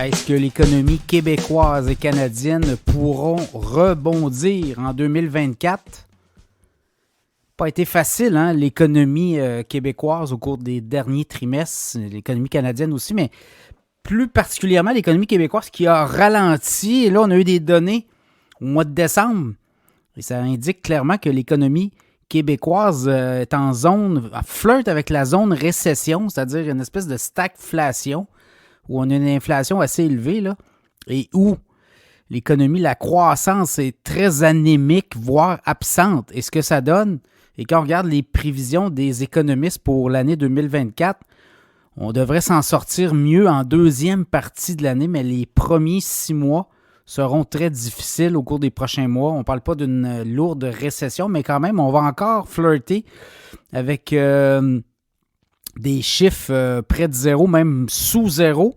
Est-ce que l'économie québécoise et canadienne pourront rebondir en 2024? Pas été facile, hein, l'économie québécoise au cours des derniers trimestres, l'économie canadienne aussi, mais plus particulièrement l'économie québécoise qui a ralenti. Et là, on a eu des données au mois de décembre et ça indique clairement que l'économie québécoise est en zone, flirte avec la zone récession, c'est-à-dire une espèce de stagflation où on a une inflation assez élevée là, et où l'économie, la croissance est très anémique, voire absente. Et ce que ça donne, et quand on regarde les prévisions des économistes pour l'année 2024, on devrait s'en sortir mieux en deuxième partie de l'année, mais les premiers 6 mois seront très difficiles au cours des prochains mois. On ne parle pas d'une lourde récession, mais quand même, on va encore flirter avec des chiffres près de zéro, même sous zéro.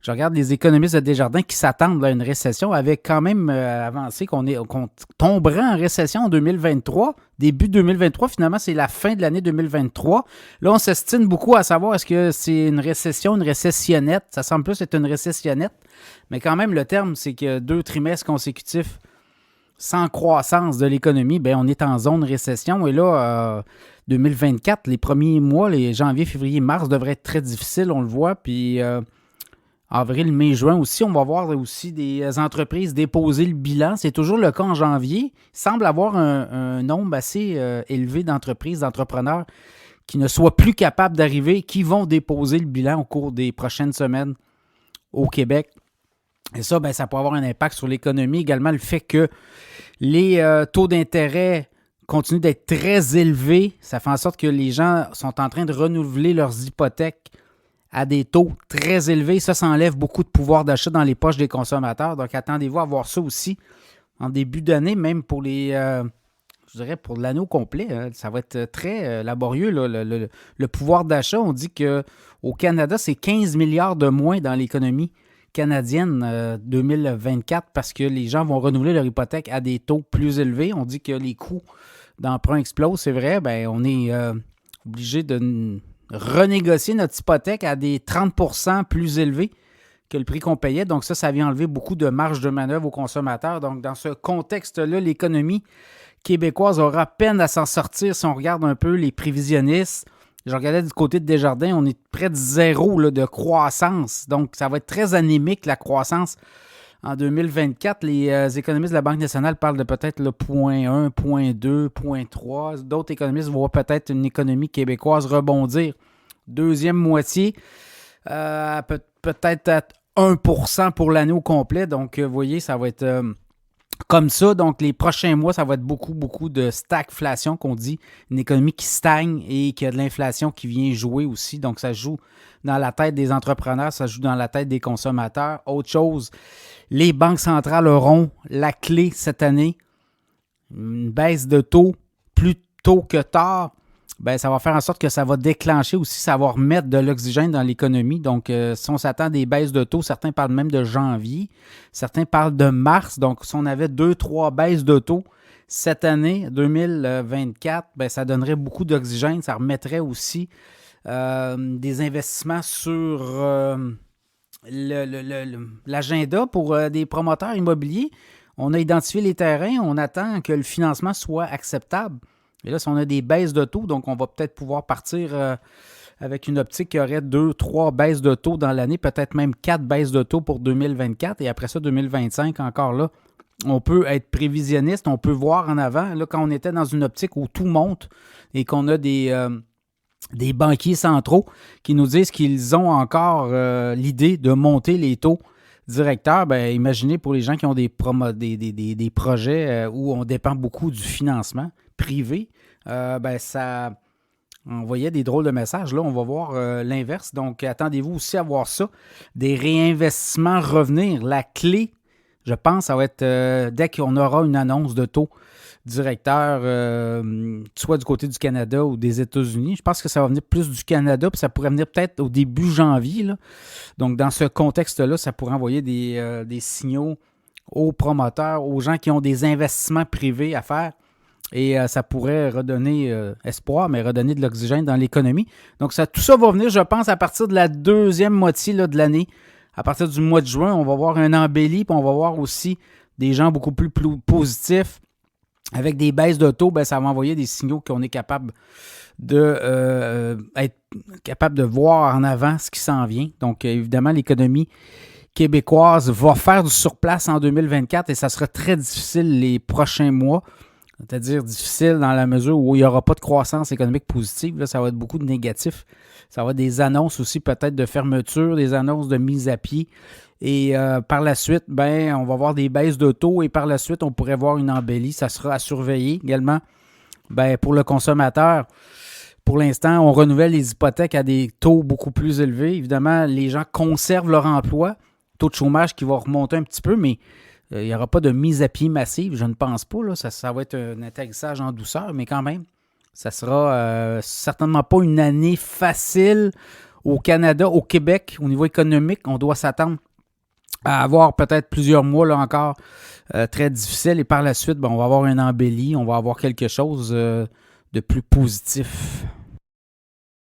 Je regarde les économistes de Desjardins qui s'attendent à une récession, avaient quand même avancé qu'on tomberait en récession en 2023. Début 2023, finalement, c'est la fin de l'année 2023. Là, on s'estime beaucoup à savoir est-ce que c'est une récession, une récessionnette. Ça semble plus être une récessionnette. Mais quand même, le terme, c'est que 2 trimestres consécutifs sans croissance de l'économie, bien, on est en zone récession. Et là, 2024, les premiers mois, les janvier, février, mars, devraient être très difficiles, on le voit. Puis avril, mai, juin aussi, on va voir aussi des entreprises déposer le bilan. C'est toujours le cas en janvier. Il semble avoir un nombre assez élevé d'entreprises, d'entrepreneurs qui ne soient plus capables d'arriver, qui vont déposer le bilan au cours des prochaines semaines au Québec. Et ça, bien, ça peut avoir un impact sur l'économie. Également, le fait que les taux d'intérêt continuent d'être très élevés, ça fait en sorte que les gens sont en train de renouveler leurs hypothèques à des taux très élevés. Ça enlève beaucoup de pouvoir d'achat dans les poches des consommateurs. Donc, attendez-vous à voir ça aussi en début d'année, même pour je dirais pour l'année au complet. Hein. Ça va être très laborieux, là, le pouvoir d'achat. On dit qu'au Canada, c'est 15 milliards de moins dans l'économie canadienne 2024 parce que les gens vont renouveler leur hypothèque à des taux plus élevés. On dit que les coûts d'emprunt explosent. C'est vrai, bien, on est obligé de renégocier notre hypothèque à des 30% plus élevés que le prix qu'on payait. Donc ça vient enlever beaucoup de marge de manœuvre aux consommateurs. Donc dans ce contexte-là, l'économie québécoise aura peine à s'en sortir si on regarde un peu les prévisionnistes. Je regardais du côté de Desjardins, on est près de zéro là, de croissance. Donc ça va être très anémique la croissance en 2024. Les économistes de la Banque nationale parlent de peut-être le 0,1, 0,2, 0,3. D'autres économistes voient peut-être une économie québécoise rebondir. Deuxième moitié, peut-être à 1% pour l'année au complet. Donc, vous voyez, ça va être comme ça. Donc, les prochains mois, ça va être beaucoup, beaucoup de stagflation qu'on dit. Une économie qui stagne et qui a de l'inflation qui vient jouer aussi. Donc, ça joue dans la tête des entrepreneurs, ça joue dans la tête des consommateurs. Autre chose, les banques centrales auront la clé cette année. Une baisse de taux plus tôt que tard, bien, ça va faire en sorte que ça va déclencher aussi, ça va remettre de l'oxygène dans l'économie. Donc, si on s'attend à des baisses de taux, certains parlent même de janvier, certains parlent de mars. Donc, si on avait 2-3 baisses de taux cette année, 2024, bien, ça donnerait beaucoup d'oxygène. Ça remettrait aussi des investissements sur l'agenda pour des promoteurs immobiliers. On a identifié les terrains, on attend que le financement soit acceptable. Et là, si on a des baisses de taux, donc on va peut-être pouvoir partir avec une optique qui aurait 2-3 baisses de taux dans l'année, peut-être même 4 baisses de taux pour 2024. Et après ça, 2025, encore là, on peut être prévisionniste, on peut voir en avant. Là, quand on était dans une optique où tout monte et qu'on a des banquiers centraux qui nous disent qu'ils ont encore l'idée de monter les taux directeurs, bien, imaginez pour les gens qui ont des projets où on dépend beaucoup du financement privé, ben ça envoyait des drôles de messages. Là, on va voir l'inverse. Donc, attendez-vous aussi à voir ça. Des réinvestissements revenir. La clé, je pense, ça va être dès qu'on aura une annonce de taux directeur, soit du côté du Canada ou des États-Unis. Je pense que ça va venir plus du Canada, puis ça pourrait venir peut-être au début janvier. Là. Donc, dans ce contexte-là, ça pourrait envoyer des signaux aux promoteurs, aux gens qui ont des investissements privés à faire. Et ça pourrait redonner espoir, mais redonner de l'oxygène dans l'économie. Donc, tout ça va venir, je pense, à partir de la deuxième moitié là, de l'année. à partir du mois de juin, on va voir un embelli, puis on va voir aussi des gens beaucoup plus positifs. Avec des baisses de taux, ça va envoyer des signaux qu'on est capable être capable de voir en avant ce qui s'en vient. Donc, évidemment, l'économie québécoise va faire du surplace en 2024 et ça sera très difficile les prochains mois. C'est-à-dire difficile dans la mesure où il n'y aura pas de croissance économique positive. Là, ça va être beaucoup de négatifs. Ça va être des annonces aussi peut-être de fermeture, des annonces de mise à pied. Et par la suite, on va voir des baisses de taux et par la suite, on pourrait voir une embellie. Ça sera à surveiller également. Pour le consommateur, pour l'instant, on renouvelle les hypothèques à des taux beaucoup plus élevés. Évidemment, les gens conservent leur emploi. Taux de chômage qui va remonter un petit peu, mais il n'y aura pas de mise à pied massive, je ne pense pas. Là. Ça va être un atterrissage en douceur, mais quand même, ça sera certainement pas une année facile au Canada, au Québec, au niveau économique. On doit s'attendre à avoir peut-être plusieurs mois là encore très difficiles. Et par la suite, on va avoir un embelli, on va avoir quelque chose de plus positif.